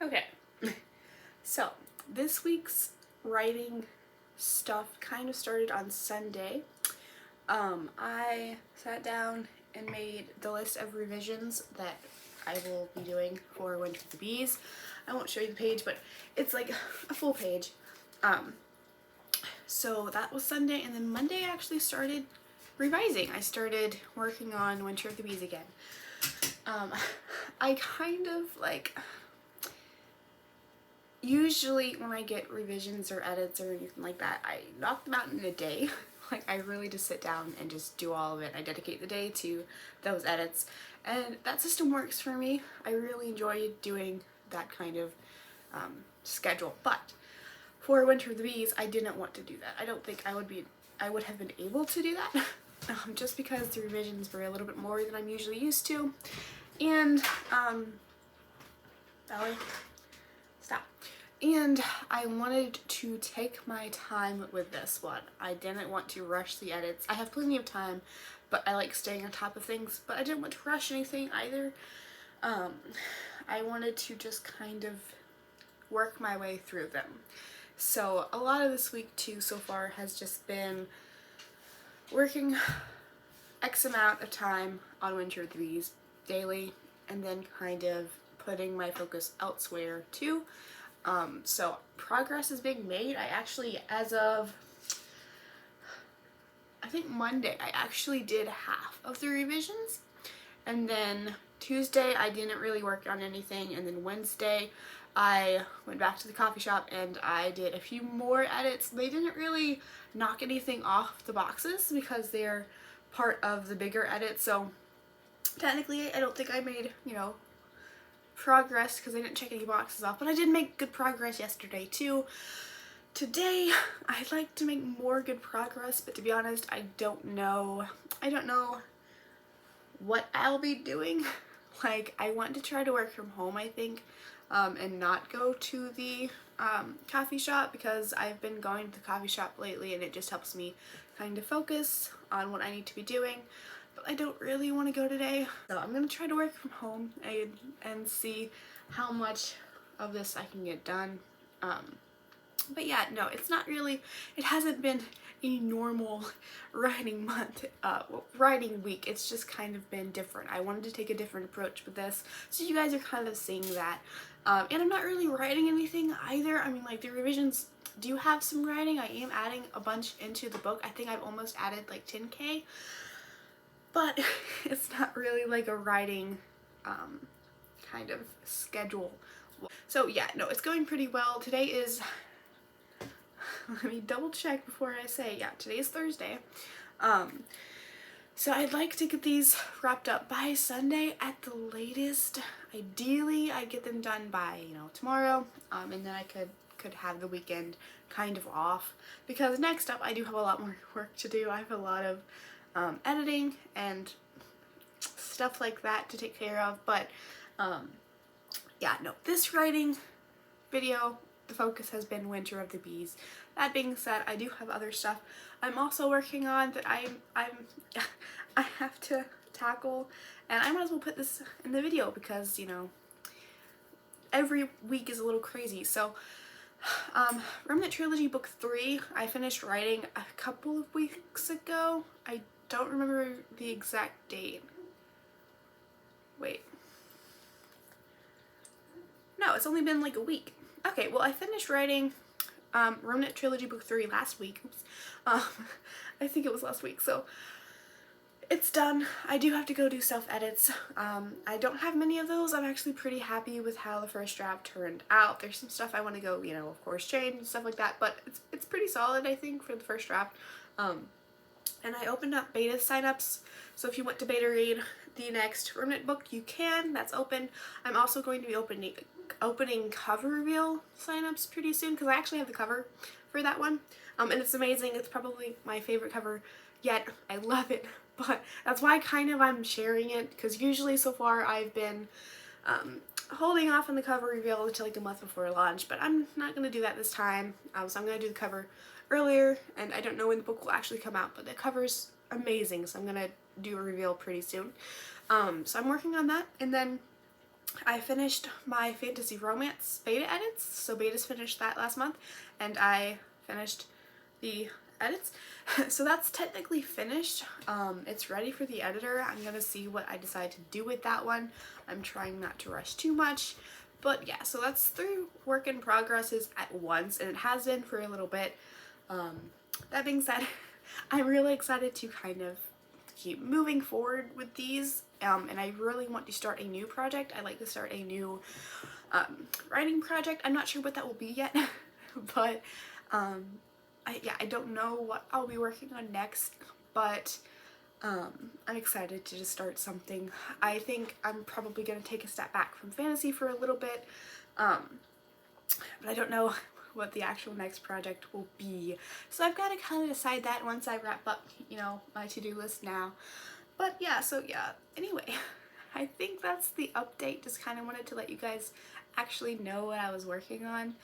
Okay, so this week's writing stuff kind of started on Sunday. I sat down and made the list of revisions that I will be doing for Winter of the Bees. I won't show you the page, but it's like a full page. So that was Sunday, and then Monday I actually started revising. I started working on Winter of the Bees again. I kind of like... Usually when I get revisions or edits or anything like that, I knock them out in a day. Like, I really just sit down and just do all of it. I dedicate the day to those edits, and that system works for me. I really enjoy doing that kind of schedule. But for Winter of the Bees, I didn't want to do that. I don't think I would have been able to do that, just because the revisions were a little bit more than I'm usually used to. And Valerie, stop. And I wanted to take my time with this one. I didn't want to rush the edits. I have plenty of time, but I like staying on top of things, but I didn't want to rush anything either. I wanted to just kind of work my way through them. So a lot of this week too so far has just been working X amount of time on Winter of the Bees daily, and then kind of putting my focus elsewhere too. So progress is being made. I actually, as of, I think Monday, I actually did half of the revisions, and then Tuesday I didn't really work on anything, and then Wednesday I went back to the coffee shop and I did a few more edits. They didn't really knock anything off the boxes because they're part of the bigger edit, so technically I don't think I made, progress because I didn't check any boxes off, but I did make good progress yesterday too. Today I'd like to make more good progress, but to be honest, I don't know what I'll be doing. Like, I want to try to work from home, I think, and not go to the coffee shop, because I've been going to the coffee shop lately and it just helps me kind of focus on what I need to be doing. But I don't really want to go today, so I'm gonna try to work from home and see how much of this I can get done. But yeah, no, it's not really, it hasn't been a normal writing month, writing week. It's just kind of been different. I wanted to take a different approach with this, so you guys are kind of seeing that. And I'm not really writing anything either. I mean, like, the revisions do have some writing. I am adding a bunch into the book. I think I've almost added like 10K. But it's not really like a writing kind of schedule. So yeah, no, it's going pretty well. Today is, let me double check before I say, yeah, today is Thursday. So I'd like to get these wrapped up by Sunday at the latest. Ideally, I'd get them done by, tomorrow, and then I could have the weekend kind of off, because next up I do have a lot more work to do. I have a lot of editing and stuff like that to take care of, but yeah, no, this writing video, the focus has been Winter of the Bees. That being said, I do have other stuff I'm also working on that I have to tackle, and I might as well put this in the video because, every week is a little crazy. So Remnant Trilogy Book 3, I finished writing a couple of weeks ago. I don't remember the exact date. Wait. No, it's only been like a week. Okay, well, I finished writing Remnant Trilogy Book 3 last week. Oops. I think it was last week, so it's done. I do have to go do self-edits. I don't have many of those. I'm actually pretty happy with how the first draft turned out. There's some stuff I want to go, of course, change and stuff like that, but it's pretty solid, I think, for the first draft. And I opened up beta signups, so if you want to beta read the next Remnant book, you can. That's open. I'm also going to be opening cover reveal signups pretty soon, because I actually have the cover for that one, and it's amazing. It's probably my favorite cover yet. I love it, but that's why I'm sharing it, because usually so far I've been holding off on the cover reveal until like a month before launch, but I'm not going to do that this time. So I'm going to do the cover earlier, and I don't know when the book will actually come out, but the cover's amazing, so I'm going to do a reveal pretty soon. So I'm working on that, and then I finished my fantasy romance beta edits, so betas finished that last month, and I finished the edits. So that's technically finished. It's ready for the editor. I'm gonna see what I decide to do with that one. I'm trying not to rush too much. But yeah, so that's 3 work in progresses at once, and it has been for a little bit. That being said, I'm really excited to kind of keep moving forward with these, and I really want to start a new project. I'd like to start a new writing project. I'm not sure what that will be yet, but I don't know what I'll be working on next, but I'm excited to just start something. I think I'm probably going to take a step back from fantasy for a little bit, but I don't know what the actual next project will be. So I've got to kind of decide that once I wrap up, you know, my to-do list now. But yeah, so yeah, anyway, I think that's the update. Just kind of wanted to let you guys actually know what I was working on.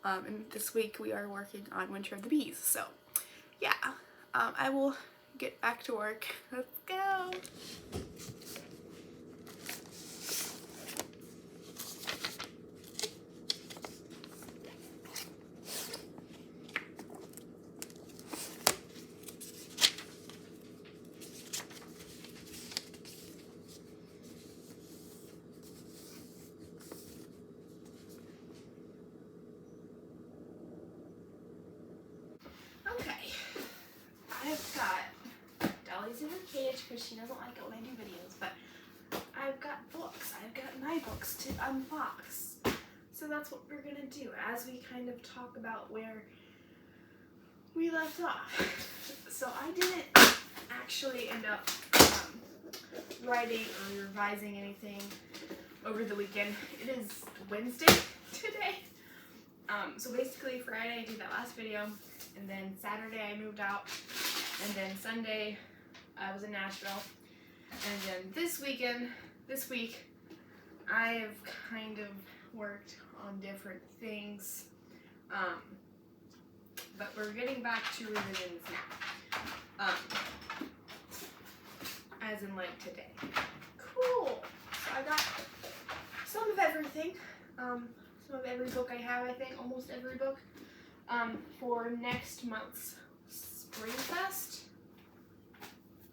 And this week we are working on Winter of the Bees. So yeah, I will get back to work. Let's go. Okay, I've got Dolly's in her cage because she doesn't like it when I do videos, but I've got books. I've got my books to unbox. So that's what we're gonna do as we kind of talk about where we left off. So I didn't actually end up writing or revising anything over the weekend. It is Wednesday today. So basically Friday I did that last video, and then Saturday I moved out, and then Sunday I was in Nashville, and then this week I have kind of worked on different things, but we're getting back to revisions now, as in like today. Cool! So I got some of everything, some of every book I have, I think, almost every book, for next month's Spring Fest.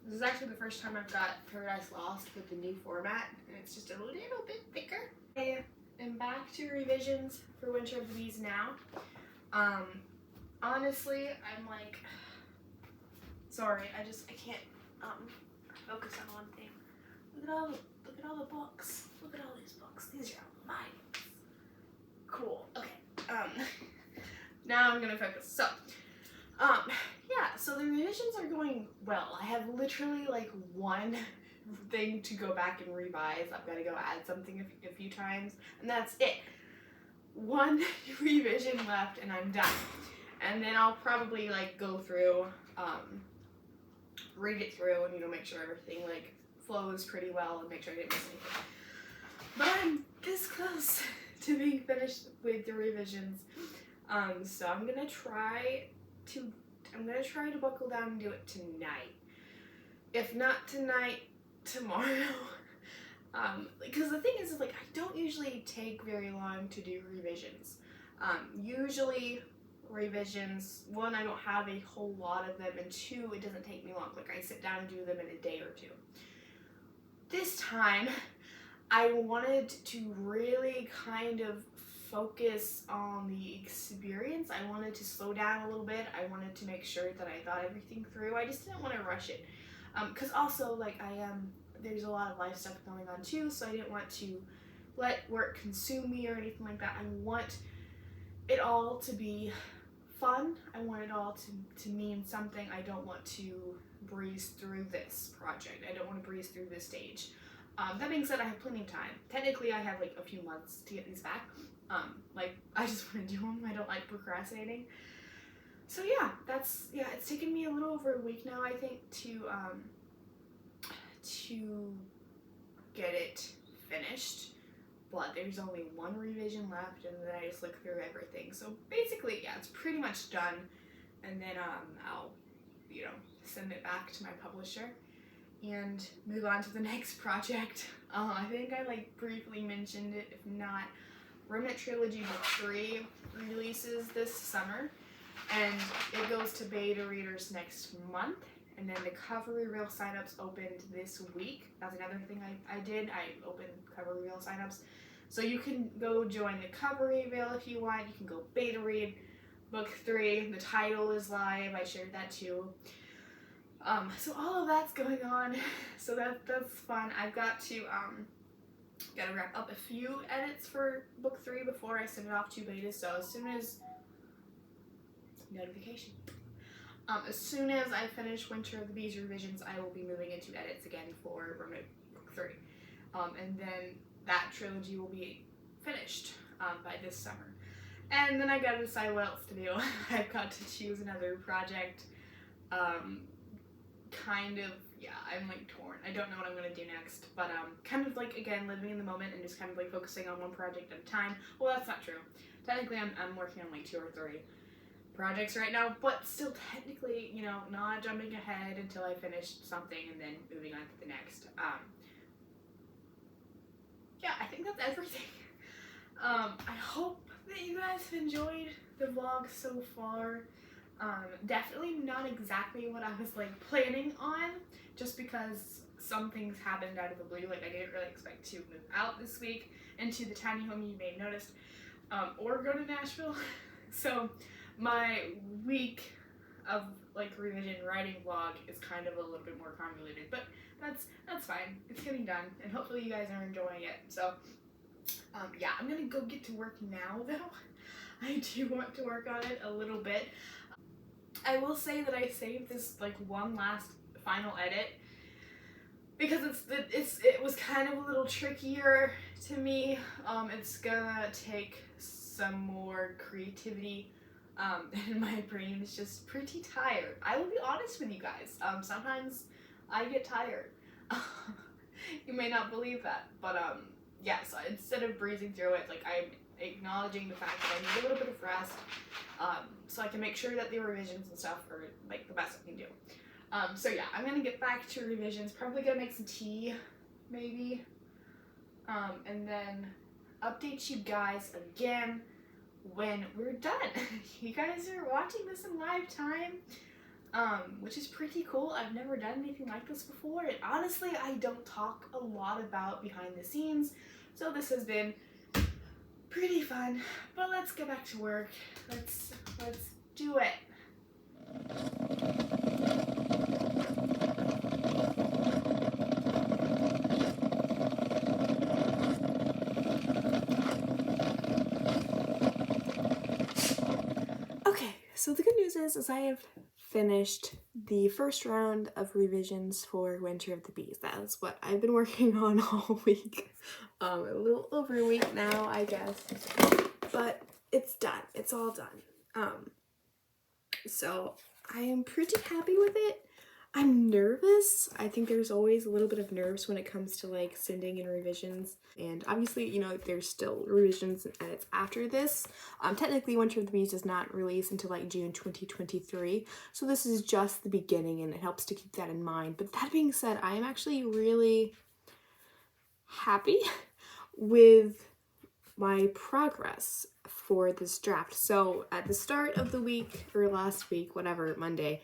This is actually the first time I've got Paradise Lost with the new format, and it's just a little bit thicker. I am back to revisions for Winter of the Bees now. Honestly, I'm like, sorry, I can't focus on one thing. Look at all the books. Look at all these books. These are all mine. Cool. Okay. Now I'm gonna focus. So, yeah. So the revisions are going well. I have literally like one thing to go back and revise. I've got to go add something a few times, and that's it. One revision left, and I'm done. And then I'll probably like go through, read it through, and make sure everything like flows pretty well, and make sure I didn't miss anything. But I'm this close to being finished with the revisions, so I'm gonna try to buckle down and do it tonight. If not tonight, tomorrow. Because the thing is like I don't usually take very long to do revisions. Usually revisions, one, I don't have a whole lot of them, and two, it doesn't take me long. Like I sit down and do them in a day or two. This time I wanted to really kind of focus on the experience. I wanted to slow down a little bit. I wanted to make sure that I thought everything through. I just didn't want to rush it. Because also, like, there's a lot of life stuff going on too, so I didn't want to let work consume me or anything like that. I want it all to be fun. I want it all to mean something. I don't want to breeze through this project. I don't want to breeze through this stage. That being said, I have plenty of time. Technically, I have like a few months to get these back. Like, I just want to do them. I don't like procrastinating. So yeah, it's taken me a little over a week now, I think, to get it finished. But there's only one revision left, and then I just look through everything. So basically, yeah, it's pretty much done. And then I'll, send it back to my publisher. and move on to the next project. I think I like briefly mentioned it, if not. Remnant Trilogy Book 3 releases this summer, and it goes to beta readers next month. And then the cover reveal signups opened this week. That's another thing I did. I opened cover reveal signups. So you can go join the cover reveal if you want. You can go beta read book 3. The title is live. I shared that too. So all of that's going on. So that's fun. I've got to gotta wrap up a few edits for book 3 before I send it off to beta. So as soon as notification. As soon as I finish Winter of the Bees revisions, I will be moving into edits again for Remnant Book 3. And then that trilogy will be finished by this summer. And then I gotta decide what else to do. I've got to choose another project. Yeah, I'm like torn. I don't know what I'm gonna do next, but kind of like, again, living in the moment and just kind of like focusing on one project at a time. Well, that's not true. Technically, I'm working on like 2 or 3 projects right now, but still technically, you know, not jumping ahead until I finish something and then moving on to the next. Yeah, I think that's everything. I hope that you guys have enjoyed the vlog so far. Definitely not exactly what I was like planning on, just because some things happened out of the blue. Like, I didn't really expect to move out this week into the tiny home you may have noticed, or go to Nashville. So my week of like revision writing vlog is kind of a little bit more convoluted, but that's fine. It's getting done, and hopefully you guys are enjoying it. So yeah, I'm gonna go get to work now though. I do want to work on it a little bit. I will say that I saved this like one last final edit because it was kind of a little trickier to me. It's gonna take some more creativity, and my brain is just pretty tired. I will be honest with you guys. Sometimes I get tired. You may not believe that, but yeah. So instead of breezing through it, like, I'm acknowledging the fact that I need a little bit of rest, so I can make sure that the revisions and stuff are like the best I can do. So yeah, I'm gonna get back to revisions. Probably gonna make some tea, maybe, and then update you guys again when we're done. You guys are watching this in live time, which is pretty cool. I've never done anything like this before, and honestly, I don't talk a lot about behind the scenes, so this has been pretty fun. But let's get back to work. Let's do it. Okay, so the good news is I have finished the first round of revisions for Winter of the Bees. That is what I've been working on all week. A little over a week now, I guess. But it's done. It's all done. So I am pretty happy with it. I'm nervous. I think there's always a little bit of nerves when it comes to like sending in revisions. And obviously, you know, there's still revisions and edits after this. Technically, Winter of the Bees does not release until like June 2023. So this is just the beginning, and it helps to keep that in mind. But that being said, I am actually really happy with my progress for this draft. So at the start of the week, or last week, whatever, Monday,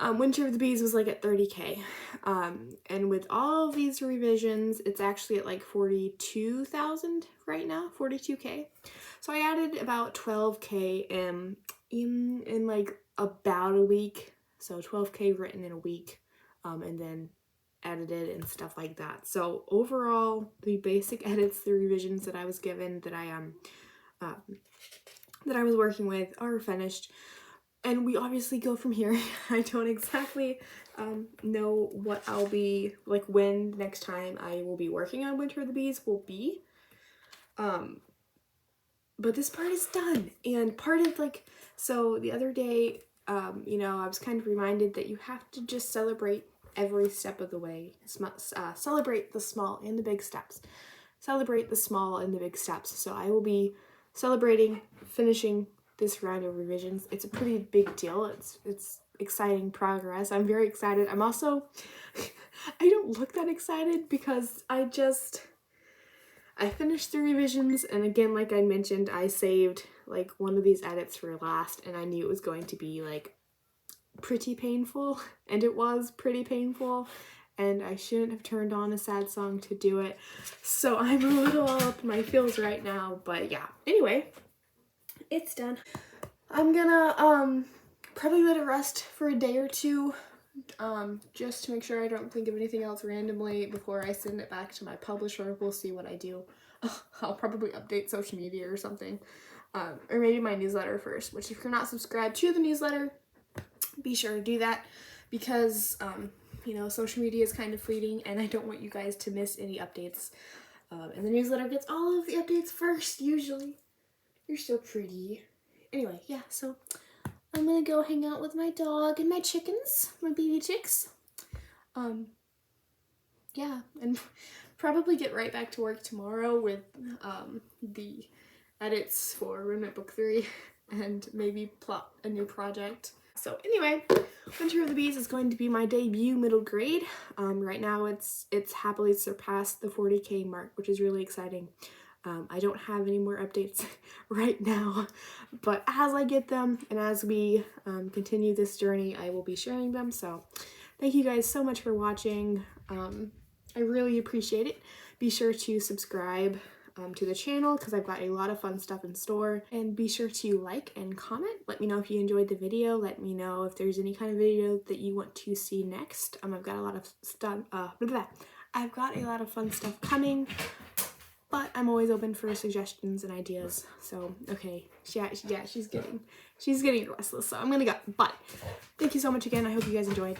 Winter of the Bees was like at 30K. And with all of these revisions, it's actually at like 42,000 right now, 42K. So I added about 12K in like about a week. So 12K written in a week, and then edited and stuff like that. So overall, the basic edits, the revisions that I was given, that I was working with, are finished. And we obviously go from here. I don't exactly know what I'll be, like, when the next time I will be working on Winter of the Bees will be. But this part is done. And part of, like, so the other day, you know, I was kind of reminded that you have to just celebrate every step of the way. Celebrate the small and the big steps. Celebrate the small and the big steps. So I will be celebrating finishing this round of revisions. It's a pretty big deal. It's exciting progress. I'm very excited. I'm also, I don't look that excited because I finished the revisions, and again, like I mentioned, I saved like one of these edits for last, and I knew it was going to be like pretty painful, and it was pretty painful, and I shouldn't have turned on a sad song to do it, so I'm a little all up in my feels right now, but yeah. Anyway, it's done. I'm gonna probably let it rest for a day or two, just to make sure I don't think of anything else randomly before I send it back to my publisher. We'll see what I do. I'll probably update social media or something, or maybe my newsletter first, which if you're not subscribed to the newsletter, be sure to do that, because you know, social media is kind of fleeting and I don't want you guys to miss any updates, and the newsletter gets all of the updates first usually. You're so pretty. Anyway, yeah, so I'm gonna go hang out with my dog and my chickens, my baby chicks. Yeah, and probably get right back to work tomorrow with the edits for Remnant Book 3 and maybe plot a new project. So anyway, Winter of the Bees is going to be my debut middle grade. Right now it's happily surpassed the 40K mark, which is really exciting. I don't have any more updates right now, but as I get them and as we continue this journey, I will be sharing them. So thank you guys so much for watching. I really appreciate it. Be sure to subscribe to the channel because I've got a lot of fun stuff in store, and be sure to like and comment. Let me know if you enjoyed the video. Let me know if there's any kind of video that you want to see next. I've got a lot of stuff, I've got a lot of fun stuff coming, but I'm always open for suggestions and ideas. So, okay, yeah, she's getting restless, so I'm gonna go. But thank you so much again. I hope you guys enjoyed.